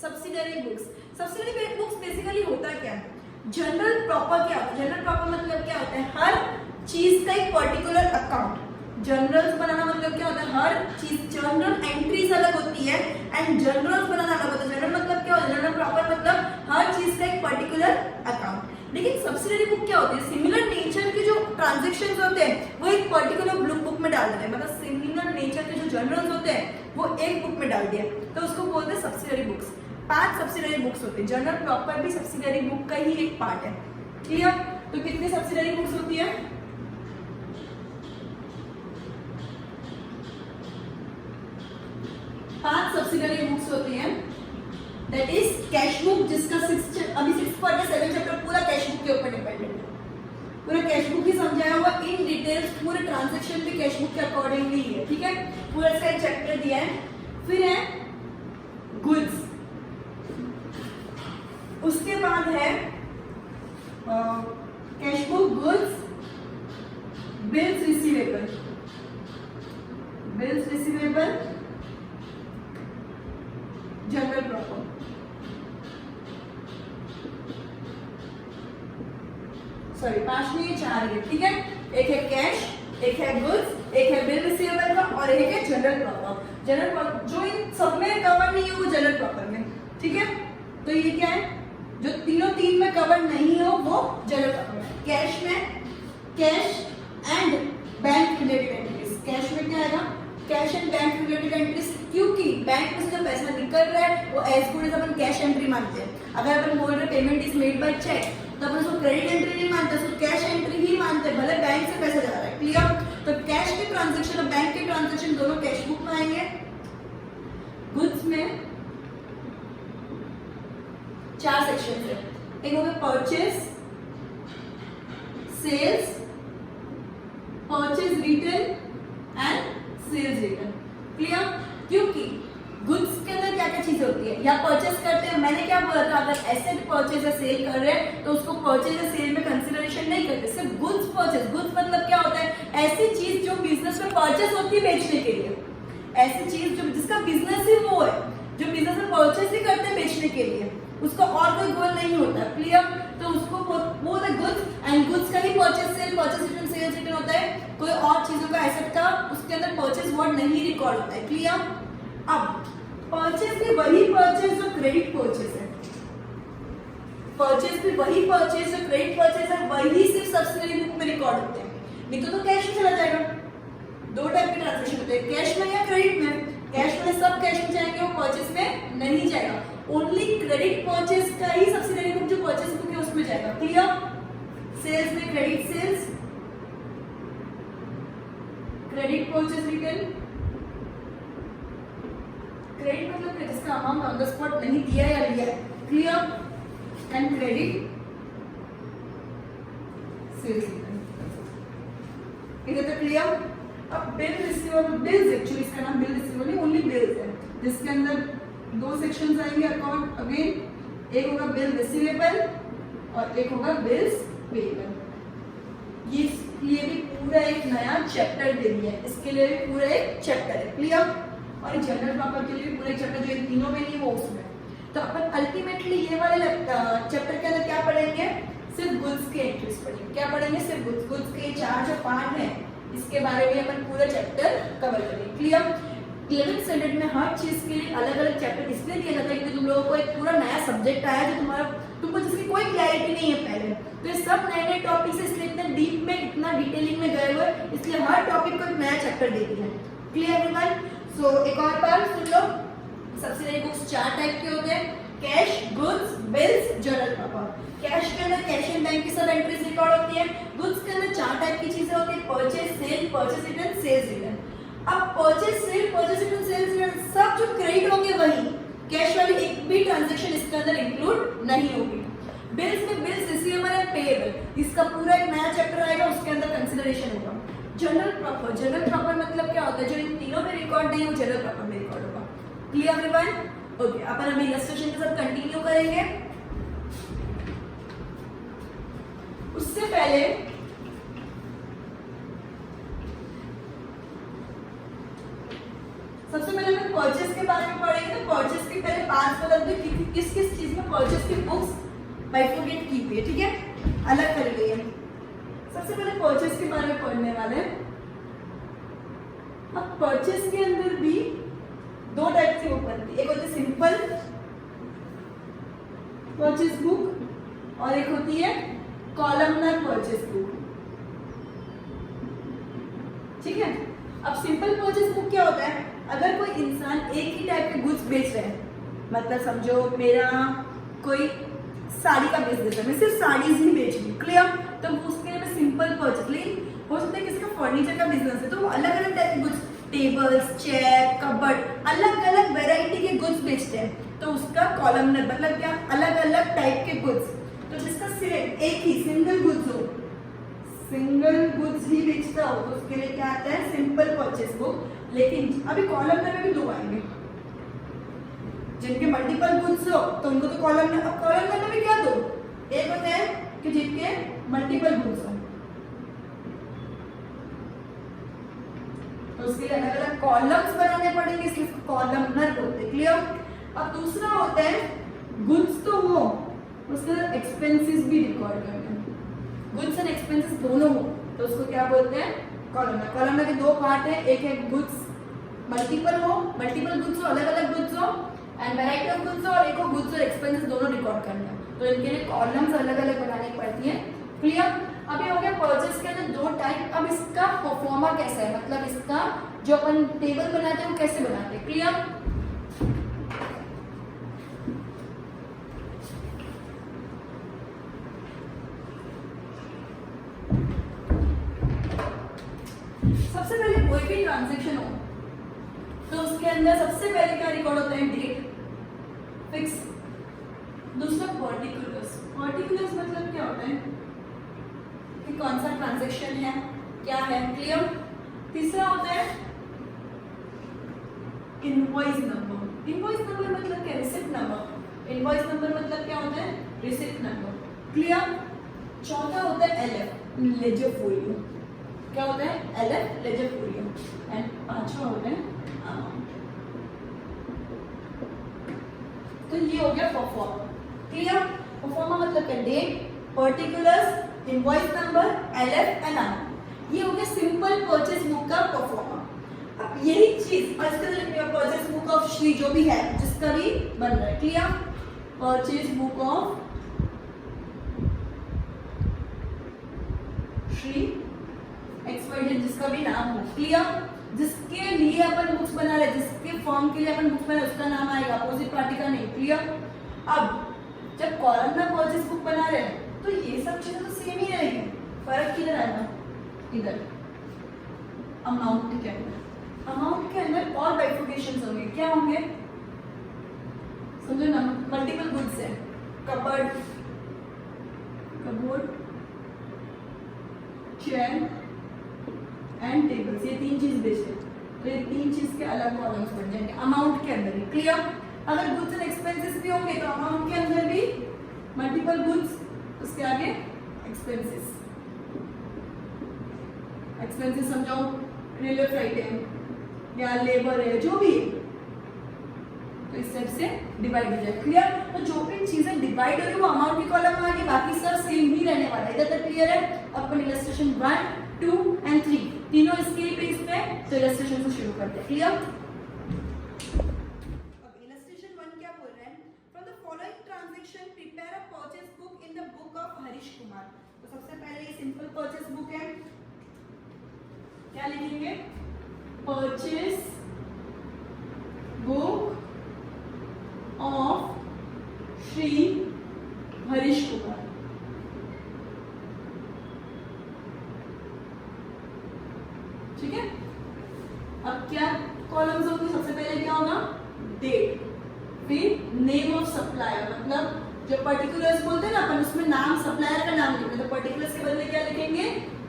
Subsidiary books. Subsidiary books basically होता क्या है? जनरल प्रॉपर क्या होता है? जनरल प्रॉपर मतलब क्या होता है? हर चीज का एक पर्टिकुलर अकाउंट। जनरल्स बनाना मतलब क्या होता है? हर चीज जनरल एंट्रीज अलग होती है एंड जनरल्स बनाना अलग होता है। जनरल मतलब क्या होता है? जनरल प्रॉपर मतलब हर चीज का एक पर्टिकुलर अकाउंट। लेकिन सब्सिडरी बुक क्या होती है? सिमिलर नेचर के जो ट्रांजैक्शंस होते हैं वो एक पर्टिकुलर बुक में डाल देते हैं। मतलब सिमिलर नेचर के जो जर्नल्स होते हैं वो एक बुक में डाल दिए तो उसको बोलते हैं सब्सिडरी बुक्स। 5 सब्सिडरी बुक्स होते हैं। जनरल प्रॉपर भी सब्सिडरी बुक का ही एक पार्ट है। क्लियर? तो कितनी सब्सिडरी बुक्स होती है? 5 सब्सिडरी बुक्स होती हैं। दैट इज कैश बुक, जिसका अभी 6 पॉइंट 7 चैप्टर पूरा कैश बुक के ऊपर डिपेंडेंट है। पूरा कैश बुक ही समझाया हुआ इन डिटेल्स, पूरे ट्रांजैक्शन भी कैश बुक के अकॉर्डिंगली है। ठीक है, पूरा इसका एक चैप्टर दिया है। फिर है गुड्स, उसके बाद है cash book, goods, bills receivable, bills receivable, general proper. Sorry 5 नहीं, 4 है। ठीक है, एक है कैश, एक है गुड्स, एक है बिल रिसीवेबल का और एक है जनरल प्रॉपर। जनरल प्रॉपर जो इन सब में कवर नहीं है वो जनरल प्रॉपर में। ठीक है, तो ये क्या है? जो तीनों 3 में कवर नहीं हो वो जनरल प्रॉपर में। कैश में cash and bank related entries. Cash में क्या आएगा? Cash and bank related entries, क्योंकि बैंक में से जो पैसा निकल रहा है वो एज गुड एज अपन कैश एंट्री मानते हैं। अगर अपन बोल रहे payment is made by cheque तो अपन उसको क्रेडिट एंट्री नहीं मानते, उसको कैश एंट्री ही मानते हैं, भले बैंक से पैसा जा रहा है। क्लियर? तो कैश के ट्रांजैक्शन और बैंक के ट्रांजैक्शन दोनों कैश बुक में आएंगे। गुड्स में 4 सेक्शन है। एक हो गया purchase, sales, purchase return and sales return. Clear? क्योंकि गुड्स के अंदर क्या क्या चीजें होती है? या परचेज करते हैं, मैंने क्या बोला था, अगर एसेट परचेज या सेल कर रहे हैं तो उसको परचेज या सेल में कंसीडरेशन नहीं करते, सिर्फ गुड्स परचेज। गुड्स मतलब क्या होता है? ऐसी चीज जो बिजनेस में परचेज होती है बेचने के लिए, ऐसी चीज जो जिसका बिजनेस ही वो है, जो बिजनेस में परचेज ही करते हैं बेचने के लिए, उसका और कोई गोल नहीं होता। क्लियर? तो उसको वो गुड्स एंड गुड्स का ही purchase sale, purchase return, sales return होता है। कोई और चीजों का एसेट का उसके अंदर परचेज वर्ड नहीं रिकॉर्ड होता है। क्लियर? अब परचेज भी वही परचेज जो क्रेडिट परचेज है, परचेज भी वही परचेज जो क्रेडिट परचेज है, वही सिर्फ सब्सिडरी बुक में रिकॉर्ड होते हैं। नहीं तो कैश में चला जाएगा। 2 टाइप के ट्रांजैक्शन होते हैं, कैश में या क्रेडिट में। कैश में सब कैश में जाएंगे, वो परचेज में नहीं जाएगा। ओनली क्रेडिट परचेज का ही सब्सिडरी बुक जो परचेज बुक है उसमें जाएगा। क्लियर? सेल्स में credit sales, credit purchase return. Credit मतलब जिसका अमाउंट ऑन द स्पॉट नहीं दिया या लिया है। Clear? And credit sales return. इधर तक क्लियर? अब बिल रिसीवेबल, बिल्स, एक्चुअली इसका नाम बिल रिसीवेबल नहीं, ओनली बिल्स है, जिसके अंदर 2 सेक्शंस आएंगे अकाउंट। अगेन एक होगा बिल रिसीवेबल और एक होगा बिल्स पेएबल। ये लिए भी पूरा एक नया चैप्टर दे दिया है, इसके लिए भी पूरा एक चैप्टर है। क्लियर? और जनरल प्रॉपर के लिए भी पूरा एक चैप्टर, जो इन तीनों में नहीं वो उसमें। तो अपन अल्टीमेटली ये वाले चैप्टर के अंदर क्या पढ़ेंगे? सिर्फ गुड्स के एंट्रीज पढ़ेंगे। क्या पढ़ेंगे? सिर्फ गुड्स। गुड्स के 4 जो पार्ट है इसके बारे में अपन पूरा चैप्टर कवर करेंगे। क्लियर? 11th स्टैंडर्ड में हर चीज के लिए अलग अलग चैप्टर इसलिए दिया जाता है कि तुम लोगों को एक पूरा नया सब्जेक्ट आया जो तुमको जिसकी कोई क्लैरिटी नहीं है पहले, तो ये सब नए नए टॉपिक्स है, इसलिए इतने डीप में, इतना डिटेलिंग में गए हुए, इसलिए हर टॉपिक को एक नया चैप्टर दे दिया है। Clear everyone? सो एक और बार सुन लो, सब्सिडरी बुक्स 4 टाइप के होते हैं, cash, goods, bills, general proper. Cash के अंदर कैश एंड बैंक की सब एंट्रीज रिकॉर्ड होती है। गुड्स के अंदर 4 टाइप की चीजें होती है, purchase, sale, purchase return, sales return. अब purchase, sale, purchase return, sales return सब जो क्रेडिट होंगे वही, कैश वाली एक भी ट्रांजैक्शन इसके अंदर इंक्लूड नहीं होगी। बिल्स में बिल्स रिसीवेबल एंड पेएबल, इसका पूरा एक नया चैप्टर आएगा, उसके अंदर कंसीडरेशन होगा। जनरल प्रॉपर, जनरल प्रॉपर मतलब क्या होता है? जो इन तीनों में रिकॉर्ड नहीं, वो जनरल प्रॉपर में रिकॉर्ड होगा। Clear everyone? ओके, अपन अभी इलस्ट्रेशन के साथ कंटिन्यू करेंगे। उससे पहले सबसे पहले मैं परचेस के बारे में पढ़ेंगे तो परचेस के पहले 5 बता दो कि किस किस चीज में परचेस की बुक्स बाइफरकेट की हुई है, ठीक है, अलग कर गई है। सबसे पहले परचेस के बारे में पढ़ने वाले हैं। अब परचेस के अंदर भी दो टाइप की बुक बनती है, एक होती है सिंपल परचेस बुक और एक होती है कॉलमनर परचेस बुक, ठीक है। अब सिंपल परचेस बुक क्या होता है, अगर कोई इंसान एक ही टाइप के गुड्स बेच रहे हैं, मतलब समझो मेरा कोई साड़ी का बिजनेस है, मैं सिर्फ साड़ीज ही बेच रही हूँ, क्लियर, तो उसके लिए मैं सिंपल परचेस, लेकिन हो सकता है किसका फर्नीचर का बिजनेस है तो वो अलग अलग टाइप के गुड्स, टेबल्स, चेयर, कबर्ड, अलग अलग वैरायटी के गुड्स बेचते हैं, तो उसका कॉलमनर मतलब क्या, अलग अलग टाइप के गुड्स। तो जिसका सिर्फ एक ही सिंगल गुड्स हो, सिंगल गुड्स ही बेचता हो, तो उसके लिए क्या आता है, सिंपल परचेस बुक। लेकिन अभी कॉलमनर में भी दो आएंगे, जिनके मल्टीपल गुड्स हो तो उनको तो कॉलमनर, अब कॉलमनर में भी क्या दो, एक होता है कि जिनके मल्टीपल गुड्स हो, तो उसके लिए अलग अलग कॉलम्स बनाने पड़ेंगे, इसलिए कॉलमनर बोलते हैं, क्लियर। अब दूसरा होता है गुड्स तो हो, उसके अंदर एक्सपेंसेस भी रिकॉर्ड करना है, गुड्स एंड एक्सपेंसेस दोनों हो, तो उसको क्या बोलते हैं, कॉलमनर। कॉलमनर के दो पार्ट है, एक है गुड्स मल्टीपल हो, मल्टीपल गुड्स हो, अलग अलग गुड्स हो, एंड वैरायटी ऑफ गुड्स हो, और एक हो गुड्स और एक्सपेंसेस दोनों रिकॉर्ड करना है, तो इनके लिए कॉलम्स अलग अलग बनानी पड़ती है, क्लियर। अभी हो गया परचेस के अंदर दो टाइप। अब इसका परफॉर्मा कैसा है, मतलब इसका जो अपन टेबल बनाते हैं वो कैसे बनाते हैं, क्लियर। सबसे पहले कोई भी ट्रांजैक्शन हो तो उसके अंदर सबसे पहले क्या रिकॉर्ड होता है, डेट फिक्स, दूसरा पर्टिकुलर्स। पर्टिकुलर्स मतलब क्या होता है कि कौन सा ट्रांजैक्शन है, क्या है, क्लियर। तीसरा होता है इनवॉइस नंबर। इनवॉइस नंबर मतलब क्या, रिसिप्ट नंबर। इनवॉइस नंबर मतलब क्या होता है, रिसिप्ट नंबर, क्लियर। चौथा होता है एलएफ, लेजर फोलियो। क्या होता है, एलएफ, लेजर फोलियो। एंड पांचवा होता है अमाउंट। तो ये हो गया परफॉर्मा, क्लियर। परफॉर्मा मतलब क्या, date, particulars, invoice number, LF and amount. ये हो गया सिंपल परचेस बुक का परफॉर्मा। अब यही चीज परचेस बुक ऑफ श्री जो भी है, जिसका भी बन रहा है, clear. Purchase book of Shri XYZ, जिसका भी नाम हो, क्लियर। जिसके लिए अपन बुक्स बना रहे, जिसके फॉर्म के लिए अपन बुक्स बना रहे, उसका नाम आएगा, अपोजिट पार्टी का नहीं, क्लियर। अब जब कॉलमनर परचेस बुक बना रहे हैं तो ये सब चीजें तो सेम ही रहेंगी, फर्क किधर आएगा, इधर अमाउंट के अंदर। अमाउंट के अंदर और बाइफर्केशंस होंगे, क्या होंगे, समझो ना, मल्टीपल गुड्स है, cupboard, cupboard, chair and tables, ये तीन चीज बेचते हैं, तो ये तीन चीज के अलग कॉलम्स बन जाएंगे अमाउंट के अंदर ही, क्लियर। अगर गुड्स एंड एक्सपेंसेस भी होंगे तो अमाउंट के अंदर भी मल्टीपल गुड्स, उसके आगे एक्सपेंसेस। एक्सपेंसेस समझो रियल फ्राइट है या लेबर है, जो भी है, तो इस टाइप से डिवाइड हो जाए, क्लियर। तो जो भी चीजें डिवाइड हो रही है वो अमाउंट की कॉलम में आगे, बाकी सब सेम ही रहने वाला है, इधर तक क्लियर है। अपन इलस्ट्रेशन 1, 2 एंड 3 तीनों इसके बेस पे, तो इलस्ट्रेशन से शुरू करते हैं, क्लियर। अब इलस्ट्रेशन 1 क्या बोल रहे हैं, from the following transaction prepare a purchase book in the book of Harish Kumar. तो सबसे पहले ये सिंपल परचेस बुक है, क्या लिखेंगे, purchase book of Shri Harish Kumar. ठीक है। अब क्या कॉलम्स होंगे, सबसे पहले क्या होगा, डेट, फिर नेम ऑफ सप्लायर, मतलब जो पर्टिकुलर्स बोलते हैं ना अपन, उसमें नाम, सप्लायर का नाम लिखते हैं, तो पर्टिकुलर्स के बदले क्या लिखेंगे,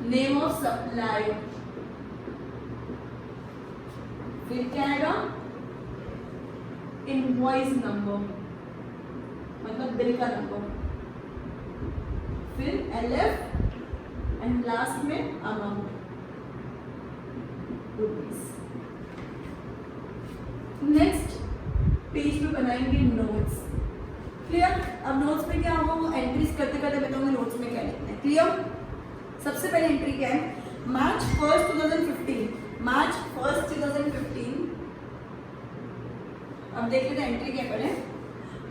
नेम ऑफ सप्लायर। फिर क्या आएगा, इनवॉइस नंबर, मतलब बिल का नंबर, फिर एलएफ एंड लास्ट में अमाउंट, रुपीस। नेक्स्ट पेज पे बनाएंगे नोट्स। क्लियर? अब नोट्स में क्या होगा, वो एंट्रीज करते करते बताऊंगी नोट्स में क्या लिखना है। क्लियर? सबसे पहले एंट्री क्या है, मार्च 1st 2015, मार्च 1st 2015। अब देख लेते हैं एंट्री क्या पड़े।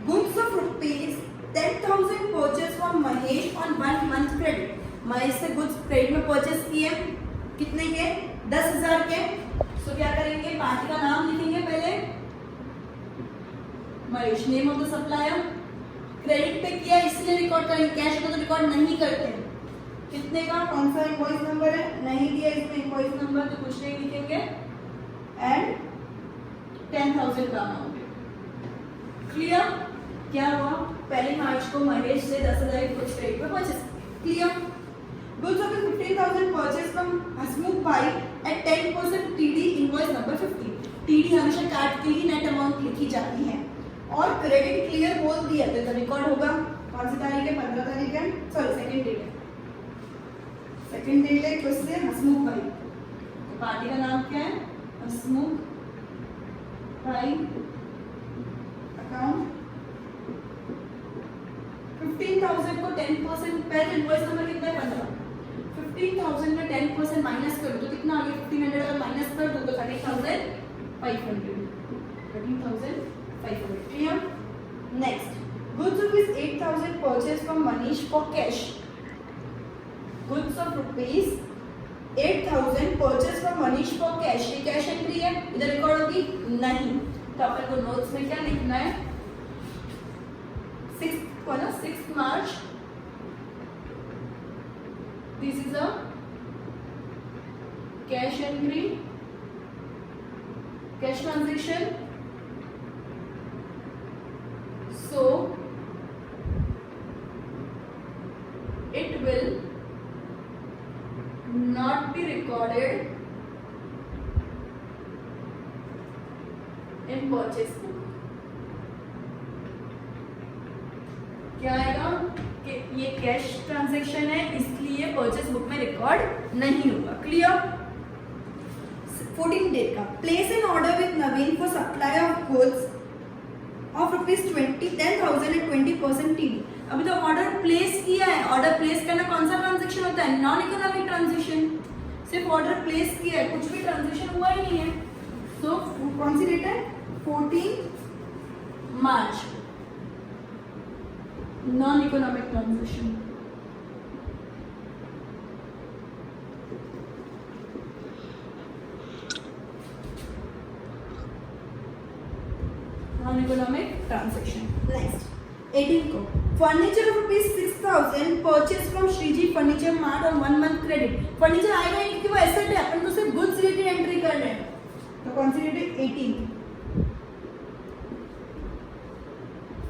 Goods of rupees 10,000 purchase from Mahesh on 1 month credit. Mahesh से गुड्स क्रेडिट में परचेज किए, कितने के, 10,000 के। सो क्या करेंगे, पार्टी का नाम लिखेंगे पहले, Mahesh, name of the supplier. Credit पे किया इसलिए रिकॉर्ड करेंगे, कैश को तो रिकॉर्ड नहीं करते। कितने का, कौन सा इनवॉइस नंबर है, नहीं दिया इसमें इनवॉइस नंबर तो कुछ नहीं लिखेंगे, एंड 10,000 का अमाउंट। क्लियर? क्या हुआ, पहली मार्च को महेश से 10,000 गुड्स क्रेडिट पे purchase. Clear? Goods of 15,000 purchase from Hasmukh bhai at 10% TD invoice number 50। TD हमेशा काट के ही नेट अमाउंट लिखी जाती है, और क्रेडिट क्लियर बोल दिया तो रिकॉर्ड होगा। कौन सी तारीख है, 15 तारीख है, सॉरी सेकंड डेट है, सेकंड डेट है किससे, हसमुख भाई। तो पार्टी का नाम क्या है, हसमुख भाई, अकाउंट 15,000 को 10% पहले इनवॉइस नंबर कितना है, 15। 15,000 में 10% माइनस करो तो कितना आ गया, 1500 अगर माइनस कर दो तो 13,500, 13,500। Clear? Next, goods rupees 8,000 purchase from Manish for cash. Goods of rupees 8,000 purchase from Manish for cash. ये कैश एंट्री है, इधर रिकॉर्ड होगी नहीं, तो अपन को नोट्स में क्या लिखना है, 6 मार्च, this is a cash entry, cash transaction, so it will not be recorded in purchase book। क्या आएगा कि ये कैश ट्रांजैक्शन है इसलिए परचेस बुक में रिकॉर्ड नहीं होगा। क्लियर? 14 डेट का, place an order with Naveen for supply of goods of ₹10,000 at 20% TD. अभी तो ऑर्डर प्लेस किया है, ऑर्डर प्लेस करना कौन सा ट्रांजैक्शन होता है, नॉन इकोनॉमिक ट्रांजैक्शन। सिर्फ ऑर्डर प्लेस किया है, कुछ भी ट्रांजैक्शन हुआ ही नहीं है। तो कौन सी डेट है, 14 March, non economic transaction. Non economic transaction. Next 18 को, furniture of ₹6,000 purchase from Shreeji furniture mart on 1 month credit. Furniture आएगा ही क्योंकि वो एसेट है, अपन तो सिर्फ गुड्स रिलेटेड एंट्री कर रहे हैं, तो कौन सी डेट है, 18।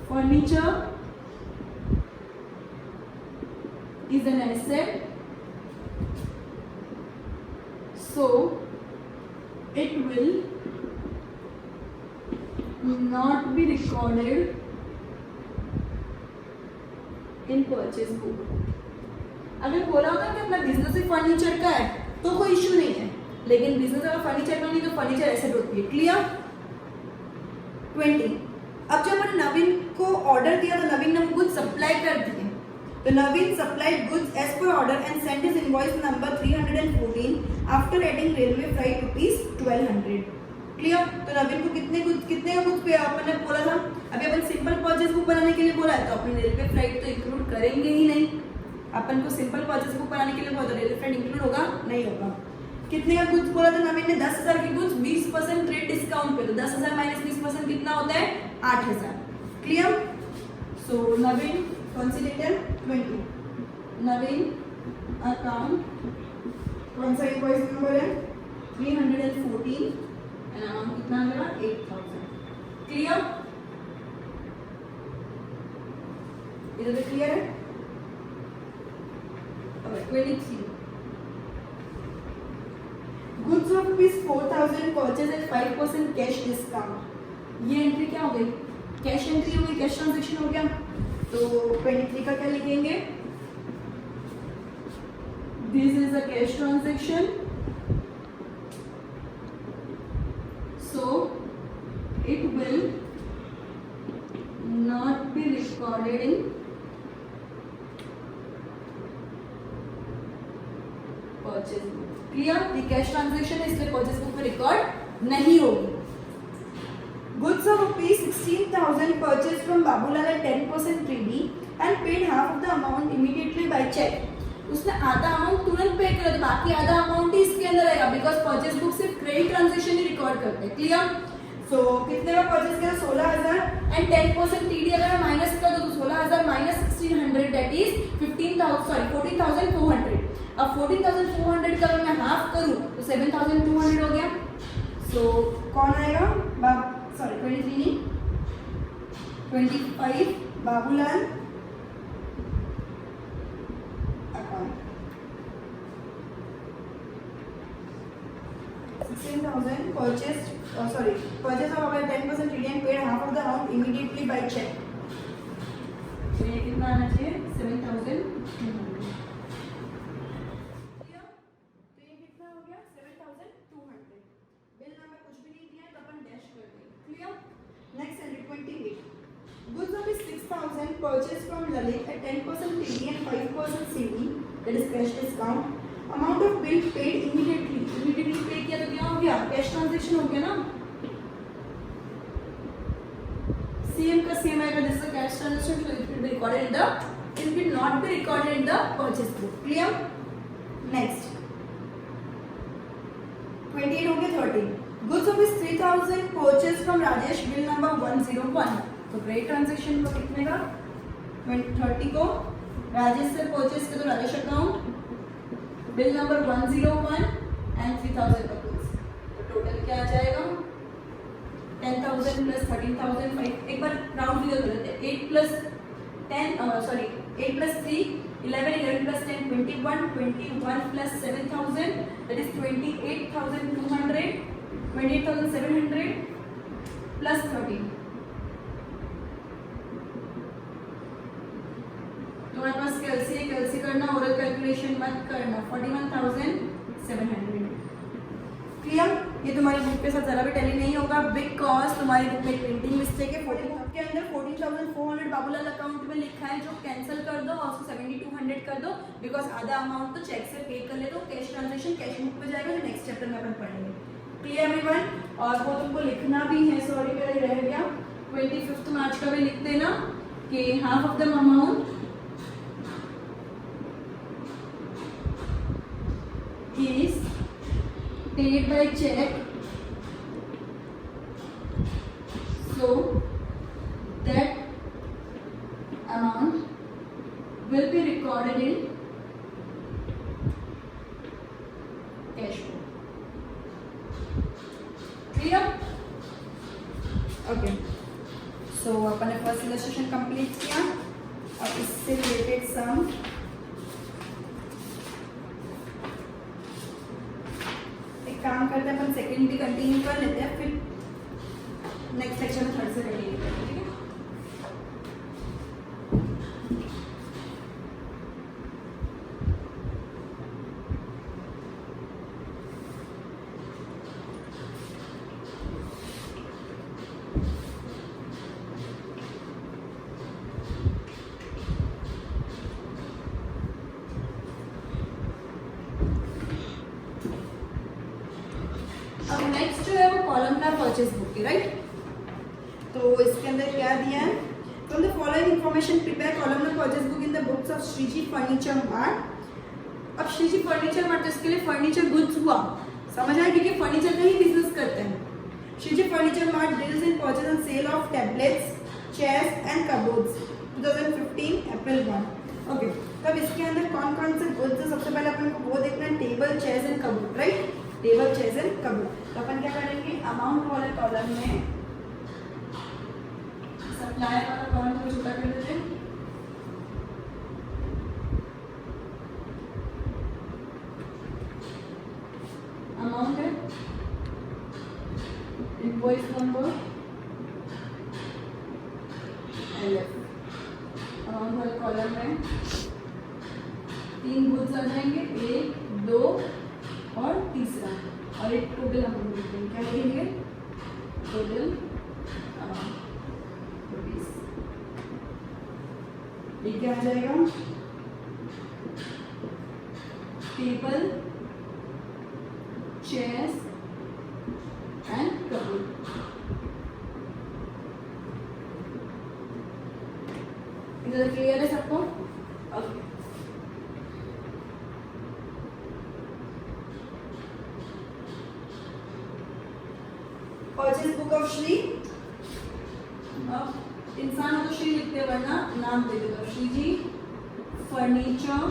Furniture is an asset, so it will not be recorded in purchase book। अगर बोला होता कि अपना बिजनेस ही फर्नीचर का है तो कोई इश्यू नहीं है, लेकिन बिजनेस अगर फर्नीचर का नहीं तो फर्नीचर एसेट होती है। क्लियर? 20, अब जब मैंने नवीन को ऑर्डर दिया तो नवीन ने कुछ सप्लाई कर दिए, तो नवीन supplied goods as per order and sent his invoice number 314 after adding railway freight ₹1,200। Clear? तो नवीन को कितने का गुड्स पे अपन ने बोला था, अभी अपन सिंपल परचेज बुक बनाने के लिए बोला है तो अपन रेलवे फ्राइट तो इंक्लूड करेंगे ही नहीं। अपन को सिंपल परचेज बुक बनाने के लिए बोला तो रेलवे फ्राइट इंक्लूड होगा नहीं होगा। कितने का गुड्स बोला था नवीन ने, 10,000 के गुड्स 20% रेट डिस्काउंट पे, तो 10,000 माइनस 20% कितना होता है, 8,000। क्लियर? सो नवीन कौन सी डेट है, 20। नवीन अकाउंट कौन सा इनवॉइस नंबर है, 314 एंड अमाउंट कितना आ गया, 8,000। क्लियर? इधर भी क्लियर है? 23, goods of ₹4,000 purchase at 5% cash discount. ये एंट्री क्या हो गई, कैश एंट्री हो गई, कैश ट्रांजैक्शन हो गया। तो 23 का क्या लिखेंगे, this is a cash transaction, so purchase book. Clear? ये कैश ट्रांजेक्शन है इसलिए परचेज बुक में रिकॉर्ड नहीं होगी। Goods of rupees 16,000 purchased from Babulal at 10% TD and paid half of the amount immediately by check. उसने आधा amount तुरंत पे कर दिया, बाकी आधा अमाउंट ही इसके अंदर आएगा बिकॉज परचेज बुक सिर्फ क्रेडिट ट्रांजेक्शन ही रिकॉर्ड करते हैं। क्लियर? सो कितने का परचेज किया? 16,000 एंड 10% टीडी अगर मैं माइनस कर दूं तो 16,000 माइनस 1,600 दैट इज 14,400। अब 14,400 का अगर मैं हाफ करूं तो 7,200 हो गया। सो कौन आएगा? सॉरी 23 नहीं 25 Babulal account 16,000 purchased purchase of about 10% TD and paid half of the amount immediately by check। तो ये कितना आना चाहिए? 7,200। तो ये कितना हो गया? 7,200। बिल नंबर कुछ भी नहीं दिया तो अपन डैश कर देंगे। क्लियर? नेक्स्ट है 28। Goods of 6,000 purchased from Lalit at 10% TD and 5% CD, that is cash discount. Amount of bill paid immediately pay किया तो क्या हो गया? कैश ट्रांजेक्शन हो गया ना। सेम का सेम आएगा जैसे cash transaction, so it will be recorded in the, it will not be recorded in the purchase book। Clear? Next 28 हो गया। 30 Goods of 3,000 purchased from Rajesh, bill number 101। तो credit transaction को कितने का? 30 को राजेश से परचेज कर दो, Rajesh account bill number 101 and 3,000 का goods। तो टोटल क्या आ जाएगा? 10,000 प्लस 13,005। एक बार राउंड फिगर कर लेते हैं। 8 plus 3 11 11 plus 10 21 21 plus 7,000 that is 28,200 28,700 plus 13। तुम्हारे पास कैलसी करना, ओरल कैलकुलेशन मत करना। 41,700। क्लियर? ये तुम्हारी बुक के साथ जरा भी टैली नहीं होगा बिकॉज तुम्हारी बुक में प्रिंटिंग मिस्टेक है। बुक के अंदर 14,400 बाबूलाल अकाउंट में लिखा है, जो कैंसिल कर दो और उसको 7,200 कर दो बिकॉज आधा अमाउंट तो चेक से पे कर ले दो। कैश ट्रांजेक्शन कैश बुक पे जाएगा, जो नेक्स्ट चैप्टर में अपन पढ़ेंगे। Clear everyone? और वो तुमको लिखना भी है, सॉरी मेरा रह गया, 25 मार्च का भी लिख देना कि half of the amount is paid by check, so that amount will be recorded in cash flow। Clear? Okay, so अपन ने फर्स्ट इलस्ट्रेशन कंप्लीट किया और इससे रिलेटेड सम काम करते हैं अपन सेकंड भी कंटिन्यू कर लेते हैं, फिर नेक्स्ट सेक्शन में थर्ड से कंटिन्यू करेंगे। ठीक है? अब नेक्स्ट जो है वो कॉलमनार परचेज बुक है, राइट? तो इसके अंदर क्या दिया है? From the following information prepare columnar purchase book in the books of Shreeji furniture mart. अब श्रीजी फर्नीचर मार्ट, इसके लिए फर्नीचर गुड्स हुआ, समझ आया, क्योंकि फर्नीचर का ही बिजनेस करते हैं। Shriji furniture mart deals in purchase and sale of tablets, chairs and cupboards 2015 April 1। Okay, तब इसके अंदर कौन कौन से गुड्स है? सबसे पहले अपन को वो देखना है, table, chairs and cupboard, right? Table, chairs and cupboard. तो अपन क्या करेंगे? अमाउंट वाले कॉलम में सप्लाई वाला कॉलम को छोटा कर देते हैं। अमाउंट है, इनवॉइस नंबर, LF। अमाउंट वाले कॉलम में 3 गुड्स आ जाएंगे, 1 2 और तीसरा, और एक टोटल अमाउंट लिखते हैं। क्या लिखेंगे? Total amount rupees. ये क्या आ जाएगा? Table chairs and cupboard. इधर क्लियर है सबको? Okay. Purchase book of Shri, इंसान हो तो श्री लिखते हैं, वरना नाम दे देगा Shri ji furniture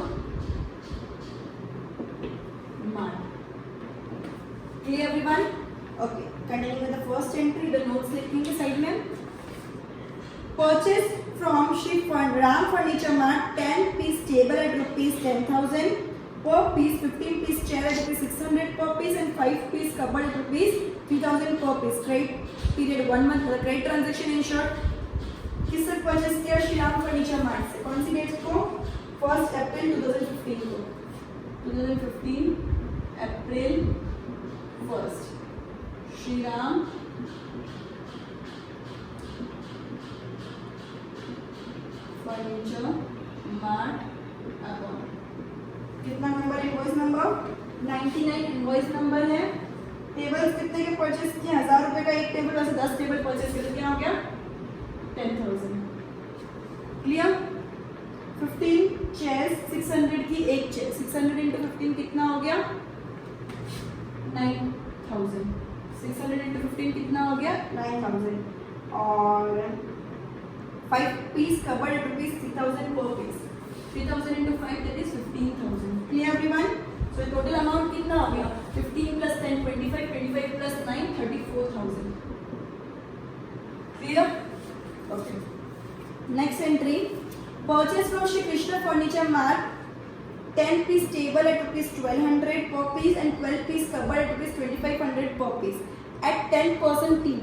mart. Clear everyone? Okay, continue with the first entry, the notes लिखेंगे साइड में। Purchase from Shri Ram furniture mart 10 piece table at rupees 10,000 per piece, 15 piece chair at rupees 600 per piece and 5 piece cupboard at rupees 3,000 per piece. Credit period 1 month। credit transaction in short किससे purchase किया? Shri Ram furniture mart से। कौन सी date को? 1 अप्रैल 2015 को। 2015 April 1 Shri Ram furniture mart account. कितना नंबर? Invoice number 99 invoice number है। Tables कितने के परचेज किए? 1000 रुपए का एक टेबल, वैसे 10 टेबल परचेज किए तो क्या हो गया? 10,000। क्लियर? 15 चेयर्स, 600 की एक चेयर, 600 इंटू 15 कितना हो गया? 9,000। 600 इंटू 15 कितना हो गया? 9,000। और 5 piece cupboard at rupees 3,000 per piece। 3,000 into 5 that is 15,000। Clear everyone? So total amount कितना हो गया? 15 plus 10 25, 25 plus 9 34,000। Clear? Okay। Next entry, purchase from Shri Krishna Furniture Mart 10 piece table at rupees 1,200 per piece and 12 piece cupboard at rupees 2,500 per piece at 10% TV।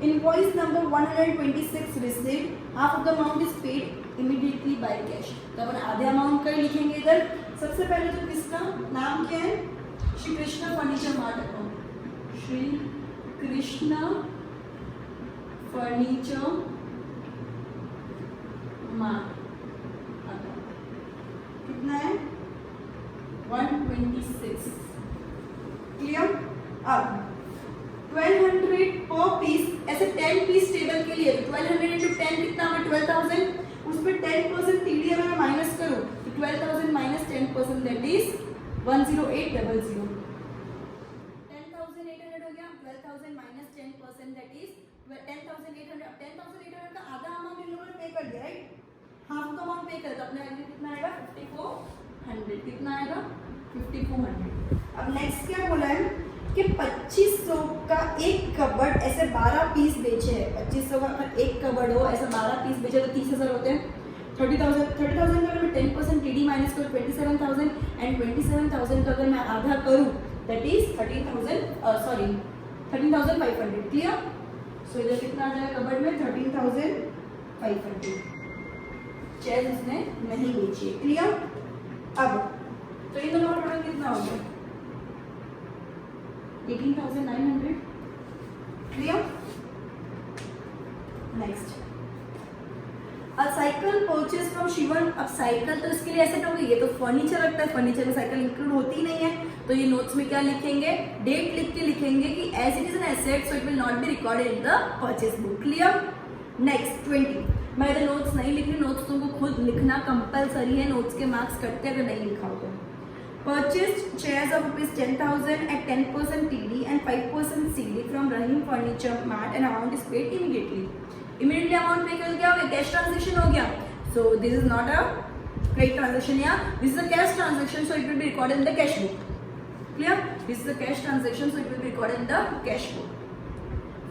Invoice number 126 received, half of the amount is paid immediately by cash। तो अपन आधे amount का ही लिखेंगे इधर। सबसे पहले तो किसका नाम क्या है? Shri Krishna furniture mart account. Shri Krishna furniture mart account कितना है? 126। क्लियर? अब 1200 पर पीस, ऐसे 10 पीस टेबल के लिए 1200 into 10 कितना है? 12,000। उस पर 10% टीडी अगर मैं माइनस करूं तो 12,000 minus 10% that is 10800। 10,800 हो गया। 12,000 minus 10% that is 10,800। अब 10,800 का आधा अमाउंट इन लोगों ने पे कर दिया, राइट? हाफ का अमाउंट पे कर दिया, अपने आगे कितना आएगा? 5,400। कितना आएगा? 5,400। अब नेक्स्ट क्या बोला है कि 2500 का एक कबर्ड ऐसे 12 पीस बेचे हैं। 2500 का अगर एक कबर्ड हो ऐसा 12 पीस बेचे तो 30,000 होते हैं। 30,000 का अगर मैं 10% टीडी माइनस करूँ 27,000 एंड 27,000 का अगर मैं आधा करूँ दैट इज 13,500। क्लियर? सो इधर कितना आ जाएगा कबर्ड में? 13,500। चेयर उसने नहीं बेची है। क्लियर? अब तो इन दोनों का टोटल कितना हो गया? 18,900। Clear? Next, a cycle purchase from Shivan. अब साइकिल तो इसके लिए एसेट हो गई, ये तो फर्नीचर रखता है, फर्नीचर में साइकिल इंक्लूड होती ही नहीं है। तो ये नोट्स में क्या लिखेंगे? डेट लिख के लिखेंगे कि as it is an asset so it will not be recorded in the purchase book. Clear? Next 20, मैं इधर नोट्स नहीं लिख रही, नोट्स तुमको खुद लिखना कंपलसरी है। नोट्स के मार्क्स कटते हैं अगर नहीं लिखा हो तो। Purchased chairs of rupees 10,000 at 10% TD and 5% CD from Rahim Furniture Mart and amount is paid immediately। Immediately amount पे कर क्या हो गया? कैश ट्रांजेक्शन हो गया। So this is not a credit transaction, yeah, this is a cash transaction, so it will be recorded in the cash book। Clear? This is a cash transaction, so it will be recorded in the cash book।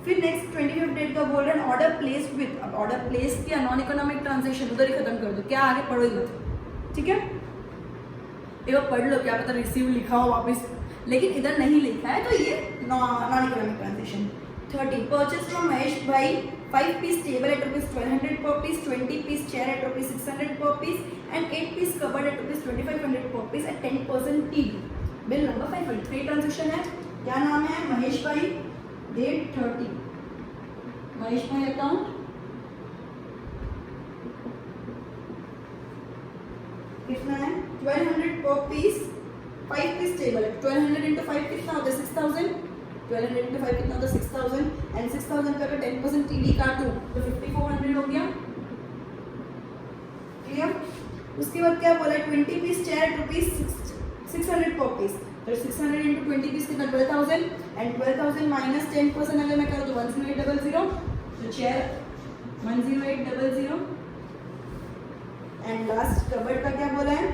फिर next 25th date का बोल रहे हैं order place with. अब order place किया, non economic transaction उधर ही खत्म कर दो, क्या आगे पढ़ो ही मत। ठीक है, एक बार पढ़ लो, क्या पता रिसीव लिखा हो वापस, लेकिन इधर नहीं लिखा है तो ये non economic transaction. 30, purchase from Mahesh bhai 5 piece table at rupees 1200 per piece, 20 piece chair at rupees 600 per piece and 8 piece cupboard at rupees 2500 per piece at 10% TD. Bill number 500। Transaction है, क्या नाम है? महेश भाई। डेट 30, महेश भाई अकाउंट कितना है? 1200 per piece, 5 piece table है, 1200 into 5 कितना होता है 6000, 1200 into 5 कितना होता है 6000, एंड 6000 का अगर 10% टीडी काटूं तो 5400 हो गया। क्लियर? उसके बाद क्या बोला है 20 piece chair rupees 600 per piece, तो 600 into 20 पीस कितना 12000, एंड 12000 माइनस 10% अगर मैं करूँ तो 10800, तो चेयर 10800। एंड लास्ट कबर्ड का क्या बोला है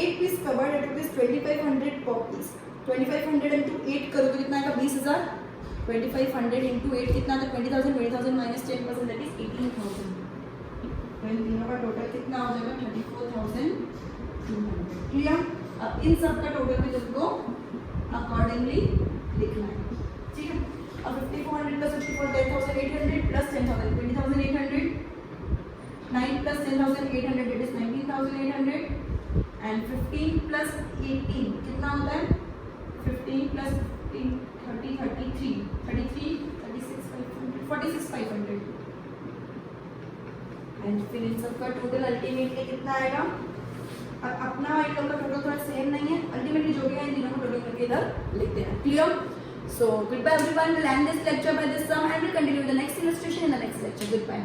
8 piece cupboard at rupees 2500 per piece, 2500 into 8 करो तो कितना आएगा 20000, 2500 into 8 कितना था 20000, 20000 माइनस 10% दैट इज 18000, तो इन तीनों का टोटल कितना हो जाएगा 34200। क्लियर? अब इन सब का टोटल भी तुमको अकॉर्डिंगली लिखना है, ठीक है। अब 5400 plus 54 10800 plus 10000 20800, 9 plus 10,800 it is 19,800, and 15 plus 18 कितना होता है 15 plus 15 30 33 33 36 500 46,500, एंड फिर इन सब का टोटल अल्टीमेटली कितना आएगा। अब अपना इन लोग का टोटल थोड़ा सेम नहीं है, अल्टीमेटली जो भी है इन तीनों को टोटल करके इधर लिखते हैं। Clear? So goodbye everyone, we'll end this lecture by this sum and we'll continue the next illustration in the next lecture. Goodbye.